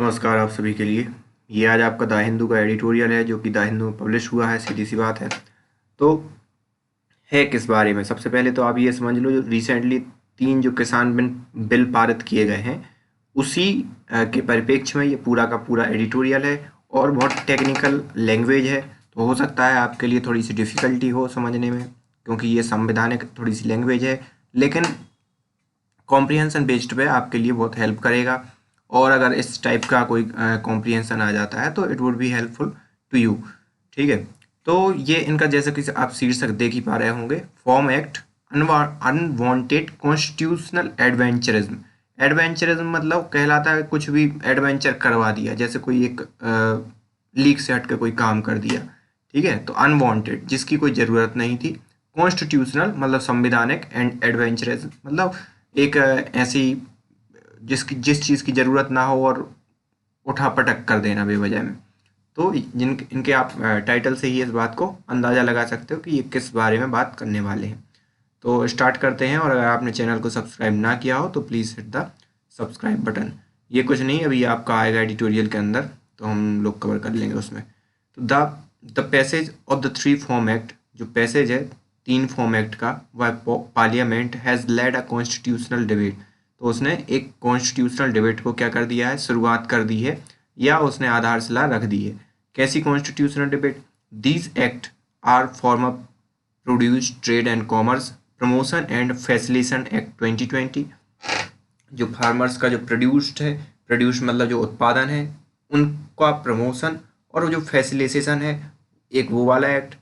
नमस्कार आप सभी के लिए। ये आज आपका द हिंदू का एडिटोरियल है जो कि द हिंदू में पब्लिश हुआ है। सीधी सी बात है। तो है किस बारे में, सबसे पहले तो आप ये समझ लो, जो रिसेंटली 3 जो किसान बिल पारित किए गए हैं उसी के परिप्रेक्ष्य में ये पूरा का पूरा एडिटोरियल है। और बहुत टेक्निकल लैंग्वेज है, तो हो सकता है आपके लिए थोड़ी सी डिफ़िकल्टी हो समझने में, क्योंकि ये संवैधानिक थोड़ी सी लैंग्वेज है। लेकिन कॉम्प्रिहेंशन बेस्ड पे आपके लिए बहुत हेल्प करेगा। और अगर इस टाइप का कोई कॉम्प्रिहेंशन आ जाता है तो it would be helpful to you. ठीक है। तो ये इनका जैसे कि आप शीर्षक देख ही पा रहे होंगे, form act unwanted constitutional adventurism. Adventurism मतलब कहलाता है कुछ भी एडवेंचर करवा दिया, जैसे कोई एक लीक से हट के कोई काम कर दिया। ठीक है। तो अनवांटेड जिसकी कोई ज़रूरत नहीं थी, कॉन्स्टिट्यूशनल मतलब संवैधानिक, एंड एडवेंचरस मतलब एक ऐसी जिस चीज़ की ज़रूरत ना हो और उठा-पटक कर देना बेवजह में। तो इनके आप टाइटल से ही इस बात को अंदाज़ा लगा सकते हो कि ये किस बारे में बात करने वाले हैं। तो स्टार्ट करते हैं। और अगर आपने चैनल को सब्सक्राइब ना किया हो तो please hit the subscribe button. ये कुछ नहीं, अभी आपका आएगा एडिटोरियल के अंदर, तो हम लोग कवर कर लेंगे उसमें। तो the passage of the 3 farm act, जो पैसेज है 3 फॉर्म एक्ट का, वह parliament has led a constitutional debate. तो उसने एक कॉन्स्टिट्यूशनल डिबेट को क्या कर दिया है, शुरुआत कर दी है, या उसने आधारशिला रख दी है। कैसी constitutional debate? These act are farm of produce trade and commerce promotion and facilitation act 2020। जो फार्मर्स का जो प्रोड्यूस्ड है, प्रोड्यूस मतलब जो उत्पादन है, उनका प्रमोशन और जो फैसिलिटेशन है, एक वो वाला एक्ट।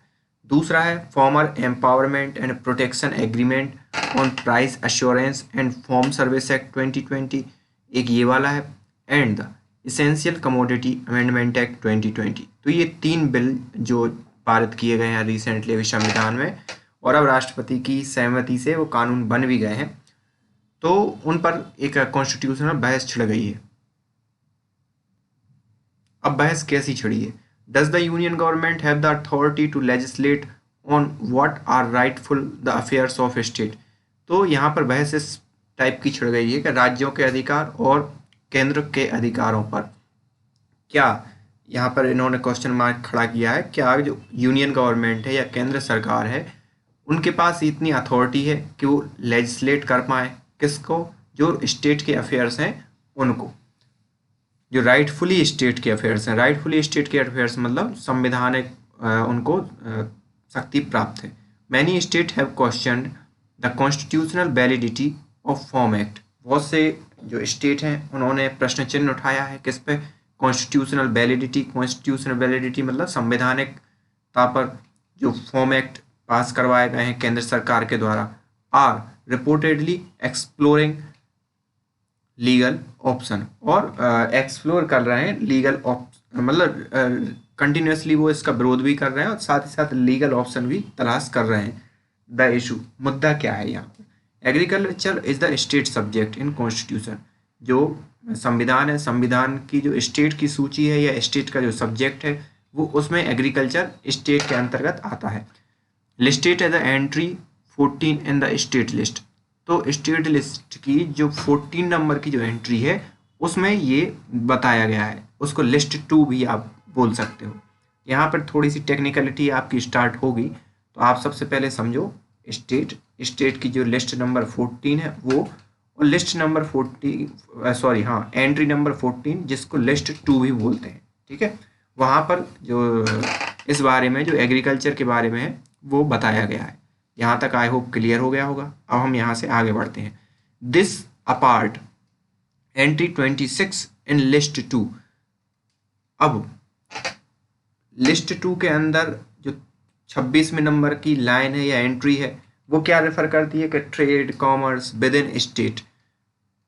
दूसरा है farmer empowerment and protection agreement on price assurance and farm service act 2020, एक ये वाला है। And the essential commodity amendment act 2020। तो ये 3 बिल जो पारित किए गए हैं रिसेंटली अभी संविधान में, और अब राष्ट्रपति की सहमति से वो कानून बन भी गए हैं, तो उन पर एक कॉन्स्टिट्यूशनल बहस छिड़ गई है। अब बहस कैसी छिड़ी है? Does the union government have the authority to legislate on what are rightful the affairs of state? तो यहाँ पर बहस इस टाइप की छिड़ गई है कि राज्यों के अधिकार और केंद्र के अधिकारों पर क्या, यहाँ पर इन्होंने क्वेश्चन मार्क खड़ा किया है, क्या जो यूनियन गवर्नमेंट है या केंद्र सरकार है, उनके पास इतनी अथॉरिटी है कि वो लेजिस्लेट कर पाए किसको? जो स्टेट के अफेयर्स हैं उनको, जो राइटफुली स्टेट के अफेयर्स हैं। राइटफुली स्टेट के अफेयर्स मतलब संवैधानिक उनको शक्ति प्राप्त है। Many state have question the constitutional validity of form act. बहुत से जो स्टेट हैं उन्होंने प्रश्न चिन्ह उठाया है किस पे? Constitutional validity. कॉन्स्टिट्यूशनल वैलिडिटी मतलब संवैधानिकता पर जो फॉर्म एक्ट पास करवाए गए हैं केंद्र सरकार के द्वारा, are reportedly exploring legal option, और एक्सप्लोर कर रहे हैं लीगल ऑप्शन, मतलब कंटिन्यूसली वो इसका विरोध भी कर रहे हैं और साथ ही साथ लीगल ऑप्शन भी तलाश कर रहे हैं। द इशू, मुद्दा क्या है यहाँ पर? Agriculture is the state subject in constitution. जो संविधान है, संविधान की जो स्टेट की सूची है या स्टेट का जो सब्जेक्ट है, वो उसमें एग्रीकल्चर स्टेट के अंतर्गत आता है। Listed as the entry 14 in the state list. तो स्टेट लिस्ट की जो 14 नंबर की जो एंट्री है उसमें ये बताया गया है, उसको लिस्ट 2 भी आप बोल सकते हो। यहाँ पर थोड़ी सी टेक्निकलिटी आपकी स्टार्ट होगी, तो आप सबसे पहले समझो स्टेट की जो लिस्ट नंबर 14 है वो, और लिस्ट नंबर 14 सॉरी हाँ एंट्री नंबर 14 जिसको लिस्ट 2 भी बोलते हैं। ठीक है। वहाँ पर जो इस बारे में जो एग्रीकल्चर के बारे में है वो बताया गया है। यहाँ तक आई होप क्लियर हो गया होगा। अब हम यहाँ से आगे बढ़ते हैं। This apart entry 26 in list 2। अब लिस्ट 2 के अंदर जो 26वें नंबर की लाइन है या एंट्री है वो क्या रेफर करती है कि trade commerce with in state.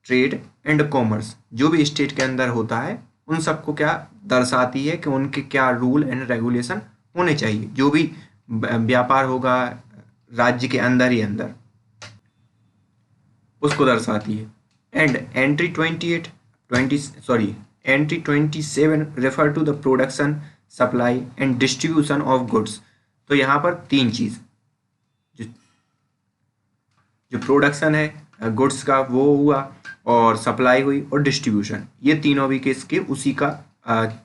Trade and commerce जो भी स्टेट के अंदर होता है उन सबको क्या दर्शाती है कि उनके क्या रूल एंड रेगुलेशन होने चाहिए। जो भी व्यापार होगा राज्य के अंदर ही अंदर, उसको दर्शाती है। And entry 27 refer to the production supply and distribution of goods. तो यहाँ पर 3 चीज़, जो प्रोडक्शन है गुड्स का वो हुआ, और सप्लाई हुई और डिस्ट्रीब्यूशन, ये तीनों भी किसके उसी का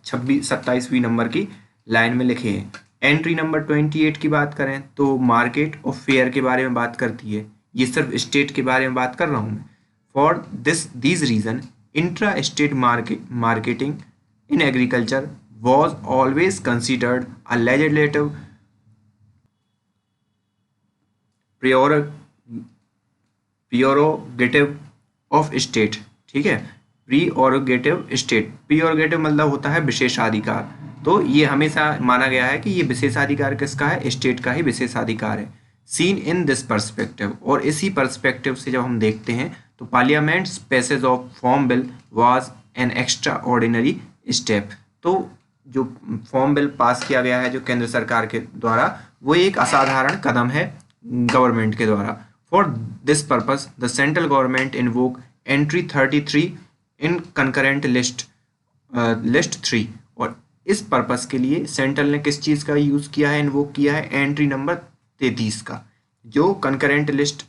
27वीं नंबर की लाइन में लिखे हैं। एंट्री नंबर 28 की बात करें तो मार्केट और फेयर के बारे में बात करती है, ये सिर्फ स्टेट के बारे में बात कर रहा हूँ मैं। For these reason intra state marketing in agriculture was always considered a legislative prerogative of state। ठीक है, प्रीरोगेटिव स्टेट, प्रीरोगेटिव मतलब होता है विशेषाधिकार, तो ये हमेशा माना गया है कि ये विशेषाधिकार किसका है, स्टेट का ही विशेषाधिकार है। सीन इन दिस पर्सपेक्टिव, और इसी पर्सपेक्टिव से जब हम देखते हैं तो parliaments passage of form bill was an extra ordinary step. तो जो फॉर्म बिल पास किया गया है जो केंद्र सरकार के द्वारा, वो एक असाधारण कदम है गवर्नमेंट के द्वारा। For this purpose the central government invoke entry 33 in concurrent list 3, और इस पर्पस के लिए सेंट्रल ने किस चीज़ का यूज़ किया है, इन्वोक किया है एंट्री नंबर 33 का, जो कंकरेंट लिस्ट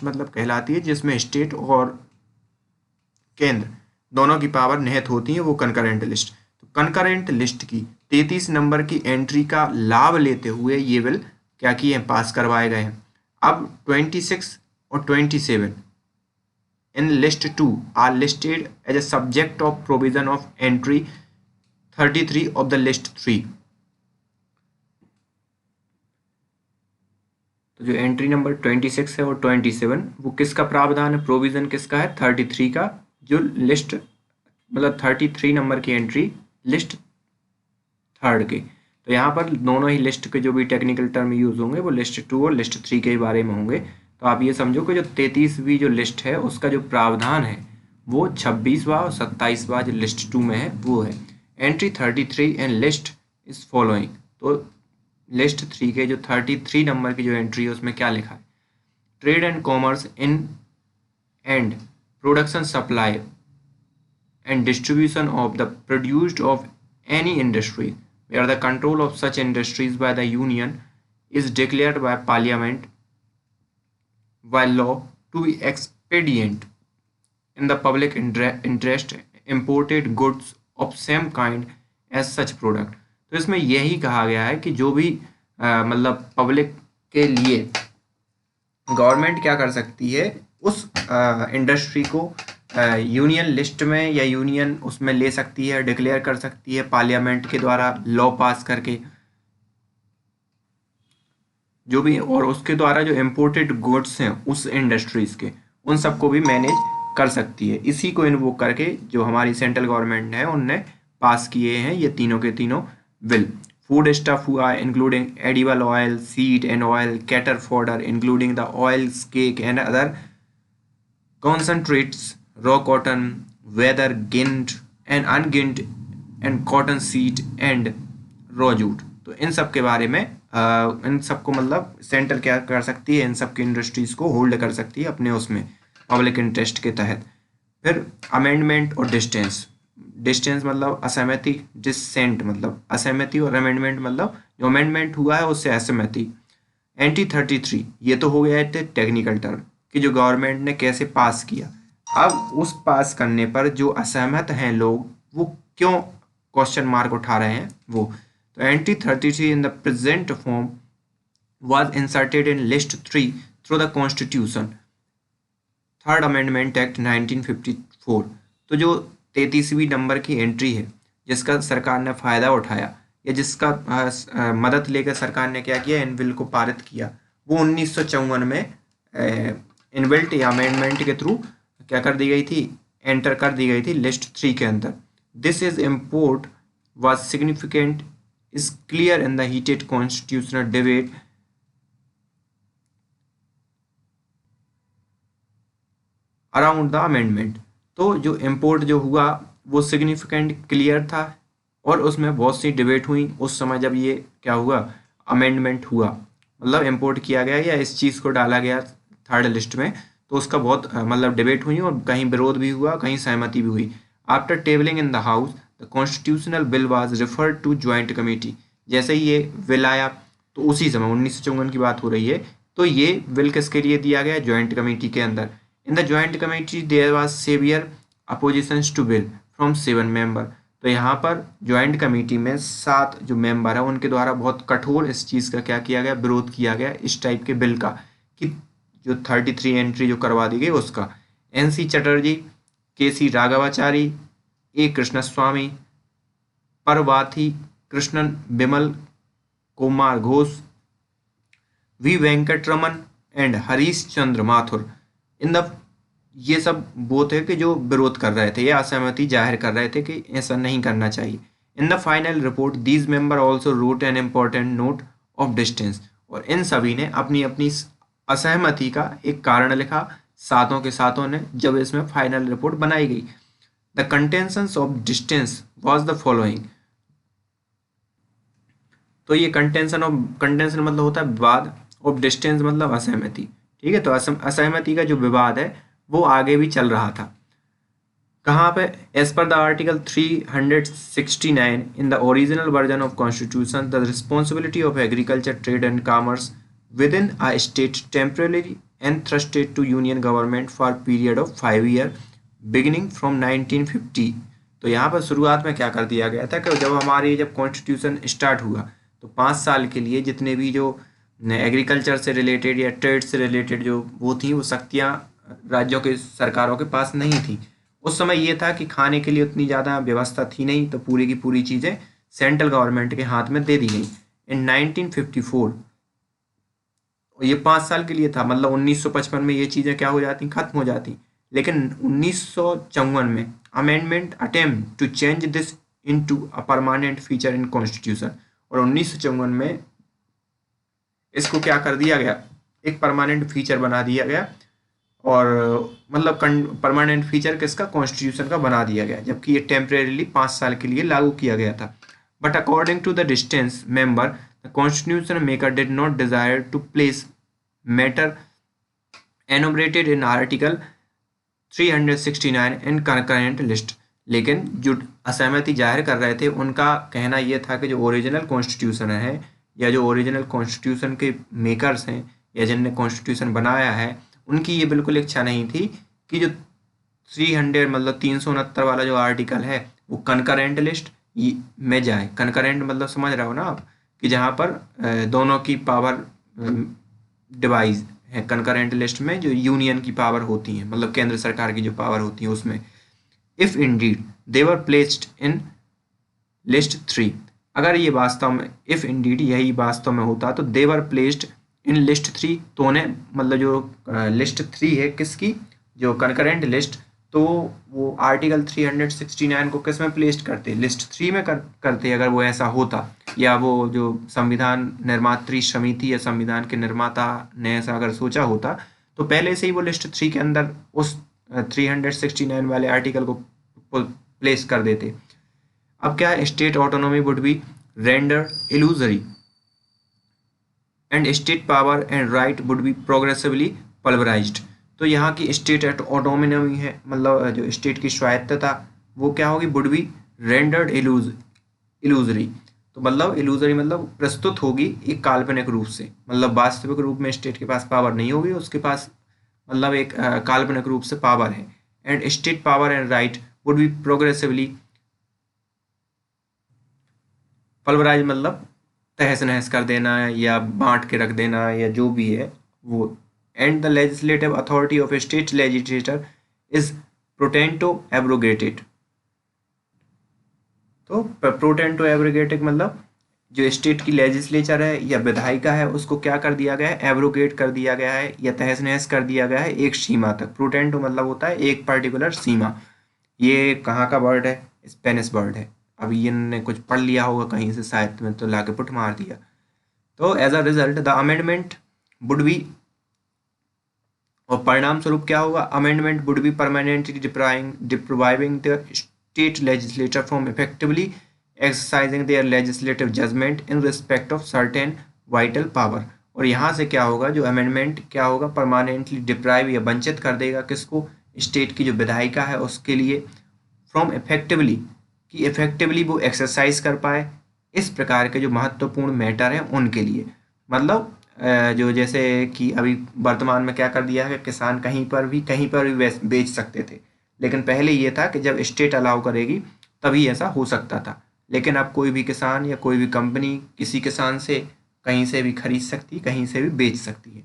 मतलब कहलाती है जिसमें स्टेट और केंद्र दोनों की पावर निहित होती है, वो कंकरेंट लिस्ट। तो कंकरेंट लिस्ट की 33 नंबर की एंट्री का लाभ लेते हुए ये बिल क्या किए हैं, पास करवाए गए हैं। अब 26 और 27 in list 2 are listed as a subject of provision of entry 33 of the list 3। तो जो एंट्री नंबर 26 है और 27 वो किसका प्रावधान है, प्रोविजन किसका है, 33 का, जो लिस्ट मतलब 33 नंबर की एंट्री लिस्ट 3 के। तो यहाँ पर दोनों ही लिस्ट के जो भी टेक्निकल टर्म यूज होंगे वो लिस्ट 2 और लिस्ट 3 के बारे में होंगे। तो आप ये समझो कि जो 33वीं जो लिस्ट है उसका जो प्रावधान है वो 26वां और 27वां जो लिस्ट 2 में है वो है। Entry 33 and list is following, तो लिस्ट 3 के जो 33 नंबर की जो एंट्री है उसमें क्या लिखा है, trade and commerce in and production supply and distribution of the produced of any industry where the control of such industries by the union is declared by parliament by law to be expedient in the public interest imported goods of same kind as such product। तो इसमें यही कहा गया है कि जो भी मतलब पब्लिक के लिए गवर्नमेंट क्या कर सकती है, उस इंडस्ट्री को यूनियन लिस्ट में या यूनियन उसमें ले सकती है, डिक्लेयर कर सकती है पार्लियामेंट के द्वारा लॉ पास करके जो भी, और उसके द्वारा जो इम्पोर्टेड गुड्स हैं उस इंडस्ट्रीज के उन सबको भी मैनेज कर सकती है। इसी को इन्वोक करके जो हमारी सेंट्रल गवर्नमेंट है उनने पास किए हैं ये तीनों के तीनों बिल। फूड स्टफ हुआ including edible oil, seed and oil, cattle fodder including the oils, cake and other concentrates, raw cotton, whether ginned and unginned, and cotton seed and raw jute। तो इन सब के बारे में इन सब को मतलब सेंटर क्या कर सकती है, इन सब की इंडस्ट्रीज को होल्ड कर सकती है अपने उसमें पब्लिक इंटरेस्ट के तहत। फिर अमेंडमेंट और डिस्टेंस, डिस्टेंस मतलब असहमति, डिसेंट मतलब असहमति, और अमेंडमेंट मतलब जो अमेंडमेंट हुआ है उससे असहमति। एंट्री 33 ये तो हो गया है टेक्निकल टर्म कि जो गवर्नमेंट ने कैसे पास किया। अब उस पास करने पर जो असहमत हैं लोग वो क्यों क्वेश्चन मार्क उठा रहे हैं वो। तो entry 33 in the present form was inserted in list 3 through the constitution 3rd amendment act 1954। तो जो 33वीं नंबर की एंट्री है जिसका सरकार ने फ़ायदा उठाया या जिसका मदद लेकर सरकार ने क्या किया, इन बिल को पारित किया, वो 1954 में इनबिल्ट या अमेंडमेंट के थ्रू क्या कर दी गई थी, एंटर कर दी गई थी लिस्ट 3 के अंदर। This is import was significant is clear in the heated constitutional debate around the amendment. तो जो इम्पोर्ट जो हुआ वो सिग्निफिकेंट क्लियर था और उसमें बहुत सी डिबेट हुई उस समय जब ये क्या हुआ, अमेंडमेंट हुआ, मतलब इम्पोर्ट किया गया या इस चीज़ को डाला गया 3rd लिस्ट में, तो उसका बहुत मतलब डिबेट हुई और कहीं विरोध भी हुआ, कहीं सहमति भी हुई। After tabling in the house the constitutional bill was referred to joint committee. जैसे ही ये बिल आया तो उसी समय 1954 की बात हो रही है, तो ये बिल किसके लिए दिया गया, ज्वाइंट कमेटी के अंदर। In the joint committee there was severe oppositions to bill from 7 member. तो यहाँ पर ज्वाइंट कमेटी में 7 जो मेंबर है उनके द्वारा बहुत कठोर इस चीज़ का क्या किया गया, विरोध किया गया इस टाइप के बिल का, कि जो 33 एंट्री जो करवा दी गई उसका। NC Chatterjee, KC Raghavachari, A Krishnaswami, Parvathi Krishnan, Bimal Kumar Ghosh, V Venkataraman and Harish Chandra Mathur in the, ये सब वो थे कि जो विरोध कर रहे थे या असहमति जाहिर कर रहे थे कि ऐसा नहीं करना चाहिए। In the final report these member also wrote an important note of distance, और इन सभी ने अपनी अपनी असहमति का एक कारण लिखा सातों के सातों ने जब इसमें फाइनल रिपोर्ट बनाई गई। The contentions of distance was the following. तो ये कंटेंशन मतलब होता है विवाद, ऑफ डिस्टेंस मतलब असहमति, ठीक है। तो असहमति का जो विवाद है वो आगे भी चल रहा था। कहाँ पे? As per the article 369 in the original version of constitution the responsibility of agriculture, trade and commerce within a state temporarily entrusted to union government for period of 5 year beginning from 1950। तो यहाँ पर शुरुआत में क्या कर दिया गया था कि जब कॉन्स्टिट्यूशन स्टार्ट हुआ तो 5 साल के लिए जितने भी जो एग्रीकल्चर से रिलेटेड या ट्रेड से रिलेटेड जो वो थी वो शक्तियाँ राज्यों के सरकारों के पास नहीं थी। उस समय ये था कि खाने के लिए उतनी ज़्यादा व्यवस्था थी नहीं, तो पूरी की पूरी चीज़ें सेंट्रल गवर्नमेंट के हाथ में दे दी गई इन 1954। ये 5 साल के लिए था, मतलब 1955 में ये चीज़ें क्या हो जाती, खत्म हो जाती। लेकिन 1954 में amendment attempt to change this into a permanent feature in constitution, और 1954 में इसको क्या कर दिया गया, एक परमानेंट फीचर बना दिया गया, और मतलब परमानेंट फीचर किसका, कॉन्स्टिट्यूशन का बना दिया गया, जबकि ये टेम्परेरीली 5 साल के लिए लागू किया गया था। But according to the distance member the constitution maker did not desire to place matter enumerated in article 369 in concurrent list. लेकिन जो असहमति जाहिर कर रहे थे उनका कहना यह था कि जो ओरिजिनल कॉन्स्टिट्यूशन है या जो ओरिजिनल कॉन्स्टिट्यूशन के मेकर्स हैं या जिनने कॉन्स्टिट्यूशन बनाया है उनकी ये बिल्कुल इच्छा नहीं थी कि जो 300 मतलब 369 वाला जो आर्टिकल है वो कंकरेंट लिस्ट में जाए। कंकरेंट मतलब समझ रहे हो ना आप, कि जहाँ पर दोनों की पावर डिवाइज है। कंकरेंट लिस्ट में जो यूनियन की पावर होती है, मतलब केंद्र सरकार की जो पावर होती है उसमें। If Indeed they were placed in list 3, अगर ये वास्तव में इफ इंडीड यही वास्तव में होता तो दे वर प्लेस्ड इन लिस्ट 3, तो उन्हें मतलब जो लिस्ट 3 है किसकी, जो कंकरेंट लिस्ट, तो वो आर्टिकल 369 को किस में प्लेस्ड करते, लिस्ट 3 में करते अगर वो ऐसा होता, या वो जो संविधान निर्मात्री समिति या संविधान के निर्माता ने ऐसा अगर सोचा होता तो पहले से ही वो लिस्ट 3 के अंदर उस 369 वाले आर्टिकल को प्लेस कर देते। अब क्या है, state autonomy would be render illusory and state power and right would be progressively pulverised. तो यहाँ की स्टेट ऑटोनॉमी है, मतलब जो स्टेट की स्वायत्तता वो क्या होगी, वुड बी रेंडर्ड इल्यूजरी। तो मतलब इल्यूजरी मतलब प्रस्तुत होगी एक काल्पनिक रूप से, मतलब वास्तविक रूप में स्टेट के पास पावर नहीं होगी, उसके पास मतलब एक काल्पनिक रूप से पावर है। And state power and right would be progressively pulverise मतलब तहस नहस कर देना या बांट के रख देना या जो भी है वो। And the legislative authority of state legislature is pro tanto abrogated. तो प्रोटेंटो एब्रोगेटेड मतलब जो स्टेट की लेजिस्लेचर है या विधायिका है उसको क्या कर दिया गया है, एब्रोगेट कर दिया गया है या तहस नहस कर दिया गया है एक सीमा तक। प्रोटेंटो मतलब होता है एक पर्टिकुलर सीमा। ये कहाँ का वर्ड है, स्पेनिश वर्ड है। अब इन्होंने कुछ पढ़ लिया होगा कहीं से साहित्य में तो लाके पुट मार दिया। तो as a result the amendment would be, और परिणाम स्वरूप क्या होगा, amendment would be permanently depriving the state legislature from effectively exercising their legislative judgment in respect of certain vital power. और यहाँ से क्या होगा, जो अमेंडमेंट क्या होगा, परमानेंटली डिप्राइव या वंचित कर देगा किसको, स्टेट की जो विधायिका है उसके लिए, फ्रॉम इफेक्टिवली कि इफेक्टिवली वो एक्सरसाइज कर पाए इस प्रकार के जो महत्वपूर्ण मैटर हैं उनके लिए। मतलब जो जैसे कि अभी वर्तमान में क्या कर दिया है कि किसान कहीं पर भी बेच सकते थे, लेकिन पहले ये था कि जब स्टेट अलाउ करेगी तभी ऐसा हो सकता था। लेकिन अब कोई भी किसान या कोई भी कंपनी किसी किसान से कहीं से भी खरीद सकती, कहीं से भी बेच सकती है।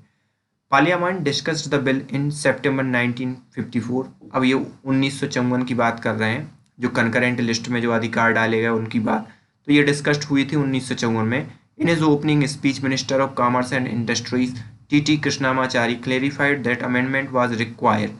पार्लियामेंट डिस्कस्ड द बिल इन सितंबर 1954। अब ये 1954 की बात कर रहे हैं, जो कंकरेंट लिस्ट में जो अधिकार डाले गए उनकी बात। तो ये डिस्कस्ड हुई थी 1954 में। In his opening speech minister of commerce and industries T Krishnamachari clarified that amendment was required.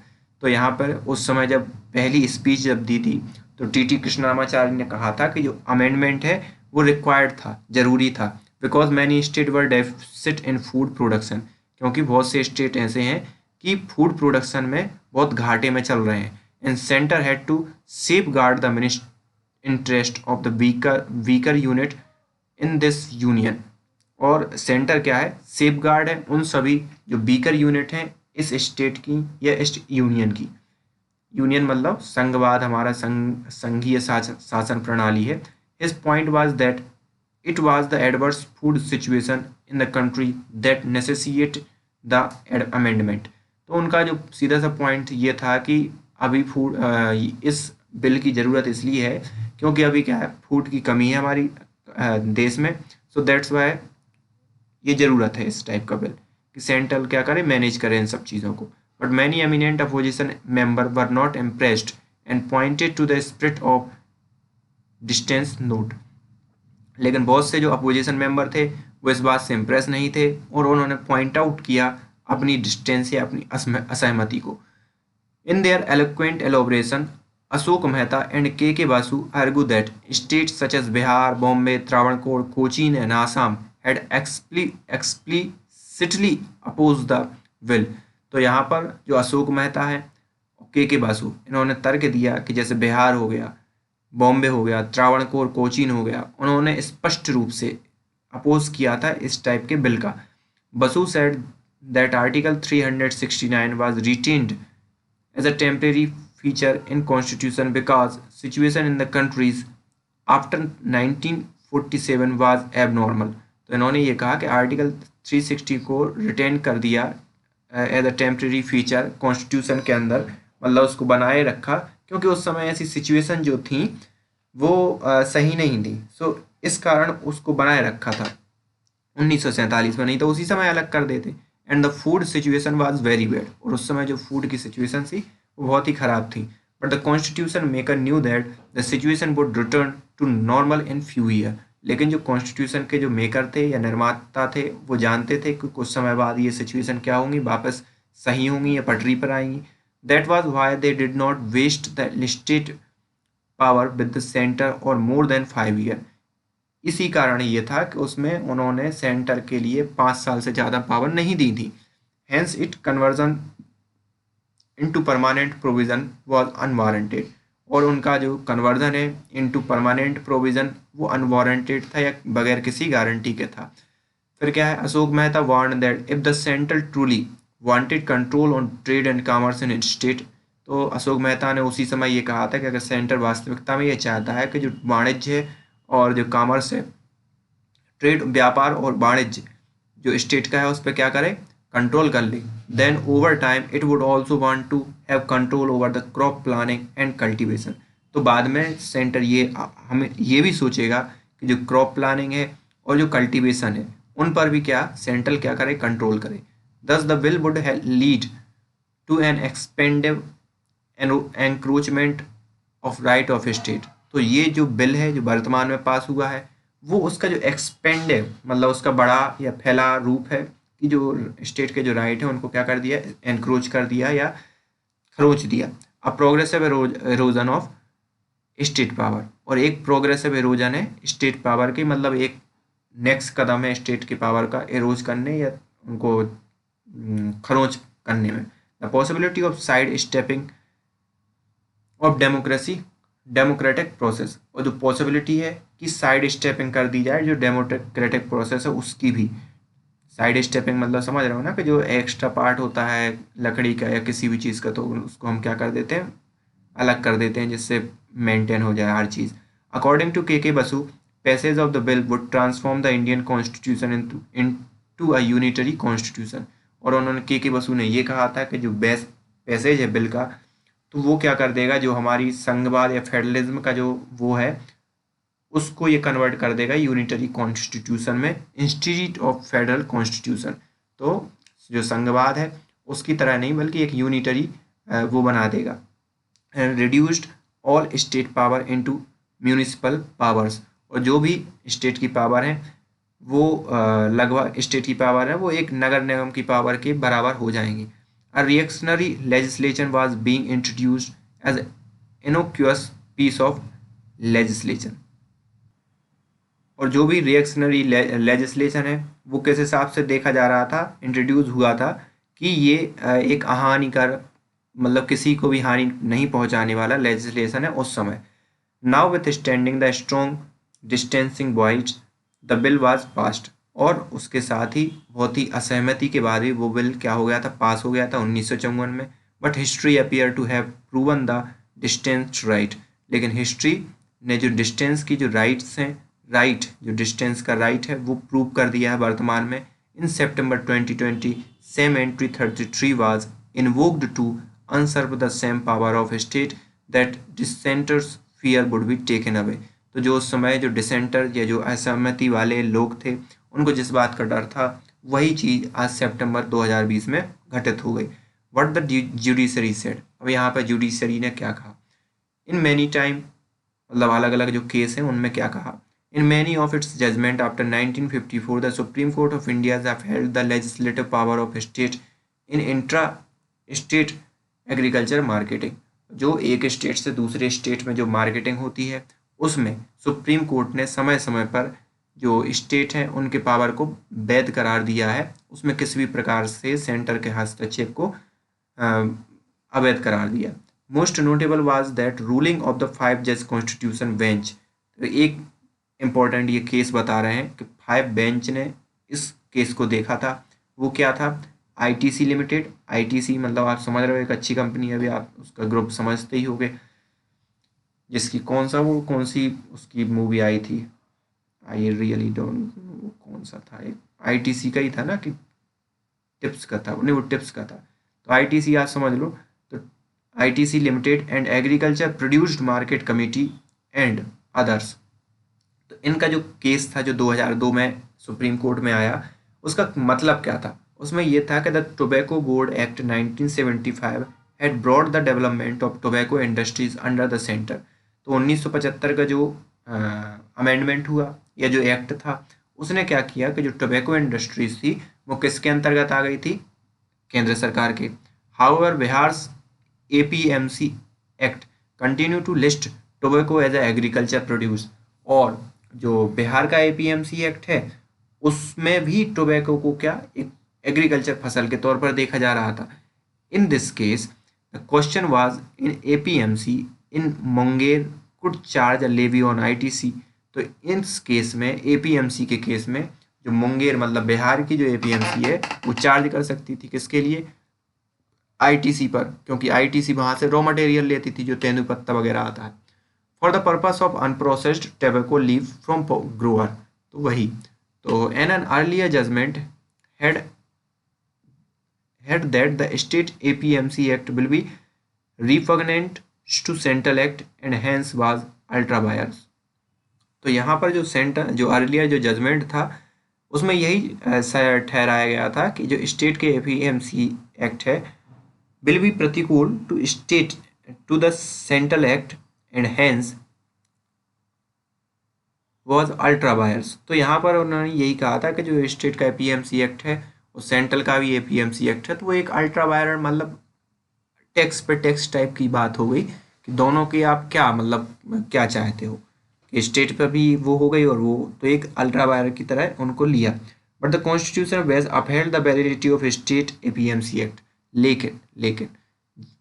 तो यहाँ पर उस समय जब पहली स्पीच जब दी थी तो टी कृष्णामाचारी ने कहा था कि जो अमेंडमेंट है वो रिक्वायर्ड था, जरूरी था, because many state were deficit in food production, क्योंकि बहुत से स्टेट ऐसे हैं कि फूड प्रोडक्शन में बहुत घाटे में चल रहे हैं। And centre had to safeguard the interest of the weaker unit in this union. और सेंटर क्या है, सेफ गार्ड है उन सभी जो वीकर यूनिट हैं इस स्टेट की या इस यूनियन की। यूनियन मतलब संघवाद, हमारा संघीय शासन प्रणाली है। His point was that it was the adverse food situation in the country that necessitate the amendment। तो उनका जो सीधा सा पॉइंट ये था कि अभी इस बिल की ज़रूरत इसलिए है क्योंकि अभी क्या है, फूड की कमी है हमारी देश में। सो दैट्स वाई ये ज़रूरत है इस टाइप का बिल कि सेंट्रल क्या करे, मैनेज करे इन सब चीज़ों को। But many eminent opposition member were not impressed and pointed to the spirit of dissent note. लेकिन बहुत से जो अपोजिशन मेंबर थे वो इस बात से इम्प्रेस नहीं थे और उन्होंने पॉइंट आउट किया अपनी डिस्टेंस या अपनी असहमति को। In their eloquent elaboration Ashok Mehta and K Basu argue that states such as Bihar, Bombay, Travancore, Cochin and Assam had explicitly oppose the bill. तो यहाँ पर जो अशोक मेहता है और के बासु, इन्होंने तर्क दिया कि जैसे बिहार हो गया, बॉम्बे हो गया, त्रावणकोर, कोचीन हो गया, उन्होंने स्पष्ट रूप से अपोज किया था इस टाइप के बिल का। Basu said that article 369 was retained as a temporary feature in constitution because situation in the country's after 1947 was abnormal. तो इन्होंने ये कहा कि आर्टिकल 360 को रिटेन कर दिया as a temporary feature constitution के अंदर, मतलब उसको बनाए रखा क्योंकि उस समय ऐसी सिचुएशन जो थी वो सही नहीं थी। सो इस कारण उसको बनाए रखा था 1947 में, नहीं तो उसी समय अलग कर देते। And the food situation was very bad, और उस समय जो फूड की सिचुएशन थी वो बहुत ही ख़राब थी। But the constitution maker knew that the situation would return to normal in few year. लेकिन जो कॉन्स्टिट्यूशन के जो मेकर थे या निर्माता थे वो जानते थे कि कुछ समय बाद ये सिचुएशन क्या होंगी, वापस सही होंगी या पटरी पर आएंगी। That was why they did not waste the listed power with the center or more than 5 years। इसी कारण ये था कि उसमें उन्होंने सेंटर के लिए 5 साल से ज़्यादा पावर नहीं दी थी। Hence it conversion into permanent provision was unwarranted। और उनका जो कन्वर्जन है into permanent provision वो unwarranted था या बगैर किसी गारंटी के था। फिर क्या है, Ashok Mehta warned that if the central truly wanted control on trade and commerce in state। तो अशोक मेहता ने उसी समय ये कहा था कि अगर सेंटर वास्तविकता में ये चाहता है कि जो वाणिज्य है और जो कॉमर्स है, ट्रेड, व्यापार और वाणिज्य जो स्टेट का है उस पर क्या करे, कंट्रोल कर ले, then over time it would also want to have control over the crop planning and cultivation. तो बाद में सेंटर ये हमें ये भी सोचेगा कि जो क्रॉप प्लानिंग है और जो कल्टीवेशन है उन पर भी क्या सेंट्रल क्या करे, कंट्रोल करे। Thus the bill would lead to an expensive encroachment of right of state। तो ये जो बिल है जो वर्तमान में पास हुआ है वो उसका जो एक्सपेंडिव मतलब उसका बड़ा या फैला रूप है कि जो स्टेट के जो राइट है उनको क्या कर दिया, एनक्रोच कर दिया या खरोच दिया। A progressive halogen of state power, और एक प्रोग्रेसिव एरोजन है स्टेट पावर की, मतलब एक नेक्स्ट कदम है स्टेट की पावर का एरोज करने या उनको खरोच करने में। The possibility of side stepping of democratic process, और जो पॉसिबिलिटी है कि साइड स्टेपिंग कर दी जाए जो डेमोक्रेटिक प्रोसेस है उसकी भी। साइड स्टेपिंग मतलब समझ रहे हो ना कि जो एक्स्ट्रा पार्ट होता है लकड़ी का या किसी भी चीज़ का तो उसको हम क्या कर देते हैं, अलग कर देते हैं जिससे मेंटेन हो जाए हर चीज़। According to K Basu, passage of the bill would transform the Indian constitution to a unitary constitution. और उन्होंने के बसु ने ये कहा था कि जो पैसेज है बिल का, तो वो क्या कर देगा, जो हमारी संघवाद या फेडरलिज्म का जो वो है उसको ये कन्वर्ट कर देगा यूनिटरी कॉन्स्टिट्यूशन में इंस्टीट्यूट ऑफ फेडरल कॉन्स्टिट्यूशन। तो जो संघवाद है उसकी तरह नहीं बल्कि एक यूनिटरी वो बना देगा। And reduced all state power into municipal powers, और जो भी स्टेट की पावर है वो लगभग स्टेट की पावर है वो एक नगर निगम की पावर के बराबर हो जाएंगी। A reactionary legislation was being introduced as innocuous piece of legislation. और जो भी रिएक्शनरी लेजिस्लेशन है वो किस हिसाब से देखा जा रहा था, इंट्रोड्यूस हुआ था कि ये एक अहानिकर मतलब किसी को भी हानि नहीं पहुंचाने वाला लेजिस्लेशन है उस समय। Now with standing the strong distancing points the bill was passed, और उसके साथ ही बहुत ही असहमति के बाद भी वो बिल क्या हो गया था, पास हो गया था 1954 में। But history appear to have proven the dissents right, लेकिन हिस्ट्री ने जो डिस्टेंस की जो राइट्स हैं, जो डिस्टेंस का राइट है वो प्रूव कर दिया है वर्तमान में। In September 2020 same entry 33 was invoked to usurp the same power of state that dissenters fear would be taken away। तो जो उस समय जो डिसेंटर या जो असहमति वाले लोग थे उनको जिस बात का डर था वही चीज़ आज सितंबर 2020 में घटित हो गई। व्हाट द जुडिशरी सेड, अब यहाँ पर जुडिशरी ने क्या कहा। इन मैनी टाइम मतलब अलग अलग जो केस हैं उनमें क्या कहा। In many of its judgment after 1954 the supreme court of India have held the legislative power of state in intra state agriculture marketing. जो एक स्टेट से दूसरे स्टेट में जो मार्केटिंग होती है उसमें सुप्रीम कोर्ट ने समय समय पर जो स्टेट हैं उनके पावर को वैध करार दिया है, उसमें किसी भी प्रकार से सेंटर के हस्तक्षेप को अवैध करार दिया। Most notable was that ruling of the 5 जज कॉन्स्टिट्यूशन बेंच। तो एक इम्पोर्टेंट ये केस बता रहे हैं कि 5 बेंच ने इस केस को देखा था। वो क्या था, आईटीसी लिमिटेड। आईटीसी मतलब आप समझ रहे हो एक अच्छी कंपनी है, अभी आप उसका ग्रुप समझते ही होंगे, जिसकी कौन सी उसकी मूवी आई थी, आई रियली डोंट नो कौन सा था, एक आईटीसी का ही था ना कि टिप्स का था, नहीं वो टिप्स का था। तो आईटीसी आप समझ लो। तो ITC limited and agriculture produced market committee and others. तो इनका जो केस था जो 2002 में सुप्रीम कोर्ट में आया, उसका मतलब क्या था, उसमें यह था कि the tobacco board act 1975 had brought the development of tobacco industries under the centre. तो 1975 का जो अमेंडमेंट हुआ या जो एक्ट था उसने क्या किया कि जो टोबैको इंडस्ट्रीज थी वो किसके अंतर्गत आ गई थी, केंद्र सरकार के। However Bihar's APMC act continue to list tobacco as a agriculture produce, और जो बिहार का एपीएमसी एक्ट है उसमें भी टोबैको को क्या एक एग्रीकल्चर फसल के तौर पर देखा जा रहा था। In this case the question was in APMC in Munger could charge a levy on ITC. तो इस केस में एपीएमसी के केस में जो मुंगेर मतलब बिहार की जो एपीएमसी है वो चार्ज कर सकती थी किसके लिए, आईटीसी पर, क्योंकि आईटीसी वहां से रॉ मटेरियल लेती थी जो तेंदुपत्ता वगैरह आता है, for the purpose of unprocessed tobacco leaf from grower. तो वही तो an earlier judgment had that the state APMC Act will be repugnant to Central Act and hence was ultra vires। तो यहाँ पर जो सेंटर जो अर्लियर जो judgement था उसमें यही ठहराया गया था कि जो स्टेट के APMC एक्ट है will be प्रतिकूल to state to the central act and hence was ultra vires. तो यहाँ पर उन्होंने यही कहा था कि जो स्टेट का APMC एक्ट है और सेंट्रल का भी एपीएमसी एक्ट है तो वो एक अल्ट्रा वायरल मतलब टैक्स पे टैक्स टाइप की बात हो गई कि दोनों की आप क्या मतलब क्या चाहते हो कि स्टेट पर भी वो हो गई और वो तो एक अल्ट्रा वायरल की तरह उनको लिया। बट द कॉन्स्टिट्यूशन वेज upheld the validity of state APMC act. लेकिन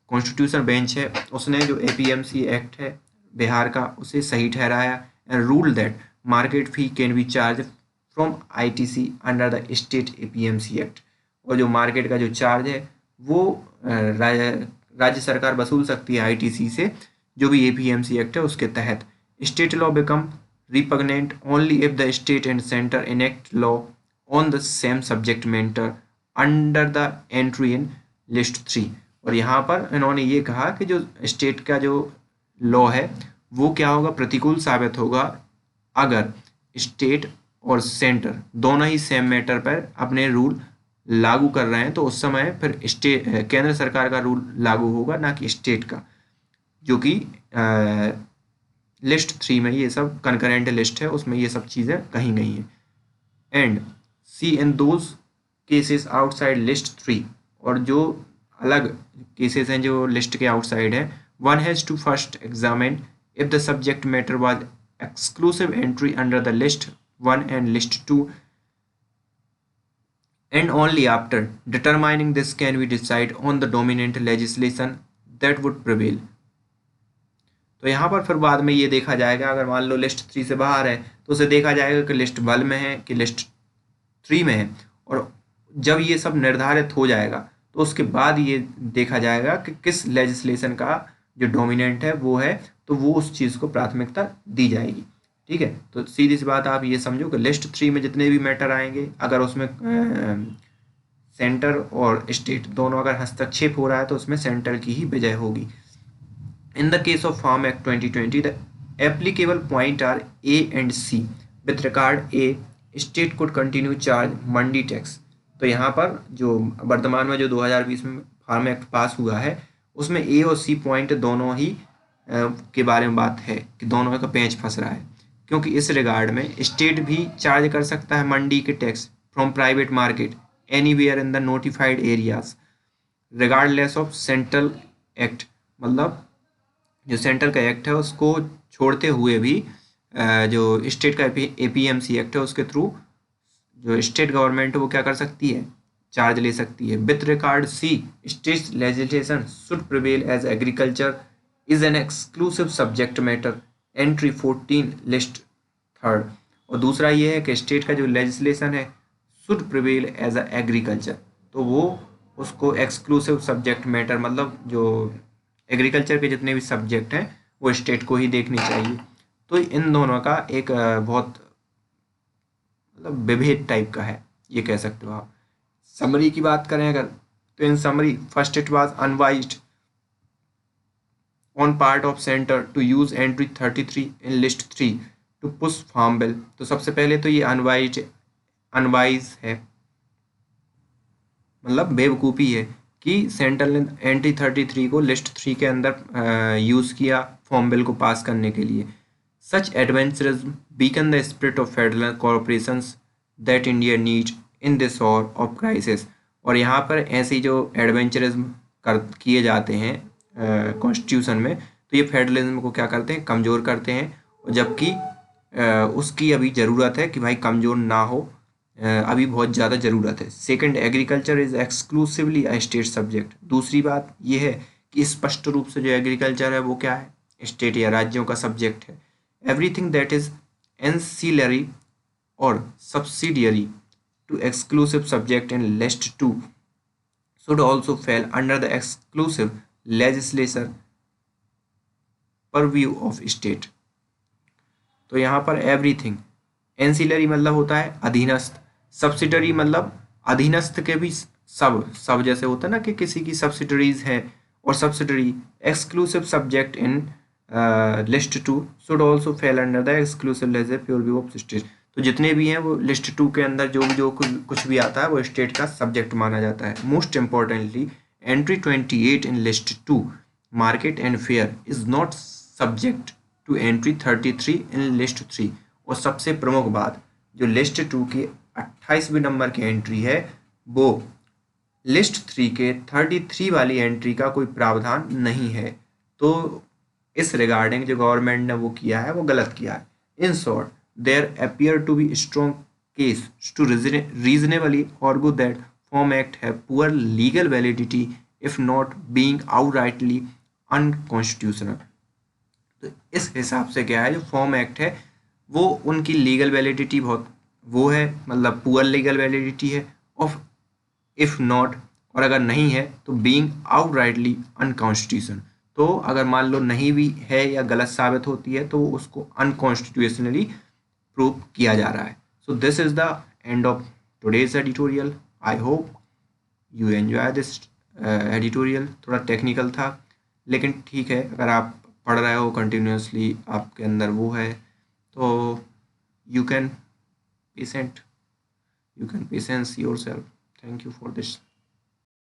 कॉन्स्टिट्यूशन बेंच है उसने जो एपीएमसी एक्ट है बिहार का उसे सही ठहराया and rule that market fee can be charge from ITC under the state APMC act. और जो मार्केट का जो चार्ज है वो राज्य सरकार वसूल सकती है आईटीसी से जो भी एपीएमसी एक्ट है उसके तहत। State law become repugnant only if the state and centre enact law on the same subject matter under the entry in list 3। और यहाँ पर इन्होंने ये कहा कि जो स्टेट का जो लॉ है वो क्या होगा, प्रतिकूल साबित होगा अगर स्टेट और सेंटर दोनों ही सेम मैटर पर अपने रूल लागू कर रहे हैं, तो उस समय फिर केंद्र सरकार का रूल लागू होगा, ना कि स्टेट का, जो कि लिस्ट 3 में ये सब कंकरेंट लिस्ट है, उसमें ये सब चीज़ें कहीं गई हैं। And C in those cases outside list 3, और जो अलग केसेस हैं जो लिस्ट के आउटसाइड हैं, one has to first examine if the subject matter was exclusive entry under the list 1 and list 2, and only after determining this can we decide on the dominant legislation that would prevail। तो यहाँ पर फिर बाद में ये देखा जाएगा, अगर मान लो लिस्ट 3 से बाहर है तो उसे देखा जाएगा कि लिस्ट 1 में है कि लिस्ट 3 में है, और जब ये सब निर्धारित हो जाएगा तो उसके बाद ये देखा जाएगा कि किस लेजिस्लेशन का जो डोमिनेंट है वो है, तो वो उस चीज़ को प्राथमिकता दी जाएगी। ठीक है, तो सीधी सी बात आप ये समझो कि लिस्ट 3 में जितने भी मैटर आएंगे, अगर उसमें सेंटर और स्टेट दोनों अगर हस्तक्षेप हो रहा है तो उसमें सेंटर की ही विजय होगी। In the case of farm act 2020 the applicable point are A and C. With regard A, state could continue charge mandi tax. तो यहाँ पर जो वर्तमान में जो 2020 में फार्म एक्ट पास हुआ है उसमें ए और सी पॉइंट दोनों ही के बारे में बात है कि दोनों का पेंच फंस रहा है, क्योंकि इस रिगार्ड में स्टेट भी चार्ज कर सकता है मंडी के tax from private market anywhere in the notified areas regardless of central act. मतलब जो सेंट्रल का एक्ट है उसको छोड़ते हुए भी जो स्टेट का APMC एक्ट है उसके थ्रू जो स्टेट गवर्नमेंट है वो क्या कर सकती है, चार्ज ले सकती है। With regard C, state legislation should prevail as agriculture is an exclusive subject matter entry 14 list 3rd। और दूसरा ये है कि स्टेट का जो लेजिस्लेशन है should prevail as a agriculture, तो वो उसको एक्सक्लूसिव सब्जेक्ट मैटर, मतलब जो एग्रीकल्चर के जितने भी सब्जेक्ट हैं वो स्टेट को ही देखनी चाहिए। तो इन दोनों का एक बहुत मतलब विभेद टाइप का है, ये कह सकते हो आप। समरी की बात करें अगर, तो in summary first it was unadvised on part of centre to use entry 33 in list 3 to push farm bill. तो सबसे पहले तो ये अनवाइज है, मतलब बेवकूफ़ी है कि सेंट्रल ने एंट्री 33 को लिस्ट 3 के अंदर यूज़ किया फार्म बिल को पास करने के लिए। Such adventurism weaken the spirit of federal corporations that India need in this hour of crisis. और यहाँ पर ऐसी जो एडवेंचरिज्म किए जाते हैं कॉन्स्टिट्यूशन में, तो ये फेडरलिज्म को क्या करते हैं, कमज़ोर करते हैं, और जबकि उसकी अभी ज़रूरत है कि भाई कमज़ोर ना हो, अभी बहुत ज़्यादा ज़रूरत है। Second, agriculture is exclusively a state subject. दूसरी बात यह है कि स्पष्ट रूप से जो एग्रीकल्चर है वो क्या है, स्टेट या राज्यों का सब्जेक्ट है। एवरीथिंग दैट इज़ एंसिलरी और subsidiary to exclusive subject in list 2 should also fall under the exclusive legislature purview of state। तो यहाँ पर एवरीथिंग, एंसिलरी मतलब होता है अधीनस्थ, सब्सिडरी मतलब अधीनस्थ के भी सब जैसे होता है ना कि किसी की सब्सिडरीज हैं, और subsidiary exclusive subject in list 2 should also fail under the exclusive legislative PureView of state. तो जितने भी हैं वो लिस्ट 2 के अंदर जो कुछ भी आता है वो स्टेट का सब्जेक्ट माना जाता है। Most importantly entry 28 in list 2 market and fair is not subject to entry 33 in list 3। और सबसे प्रमुख बात, जो लिस्ट 2 की 28वें नंबर की एंट्री है वो लिस्ट 3 के 33 वाली एंट्री का कोई प्रावधान नहीं है। तो इस रिगार्डिंग जो गवर्नमेंट ने वो किया है वो गलत किया है। In short, there appear to be strong case to reasonably argue that farm act have poor legal validity if not being outrightly unconstitutional. तो इस हिसाब से क्या है, जो फॉर्म एक्ट है वो उनकी लीगल वैलिडिटी बहुत वो है, मतलब पुअर लीगल वैलिडिटी है, ऑफ इफ़ नॉट, और अगर नहीं है तो बीइंग आउटराइटली अनकॉन्स्टिट्यूशन। तो अगर मान लो नहीं भी है या गलत साबित होती है तो उसको अनकॉन्स्टिट्यूशनली प्रूव किया जा रहा है। So this is the end of today's editorial. I hope you enjoy this editorial. थोड़ा टेक्निकल था लेकिन ठीक है, अगर आप पढ़ रहे हो कंटिन्यूसली, आपके अंदर वो है, तो you can patient you can patience yourself. Thank you for this.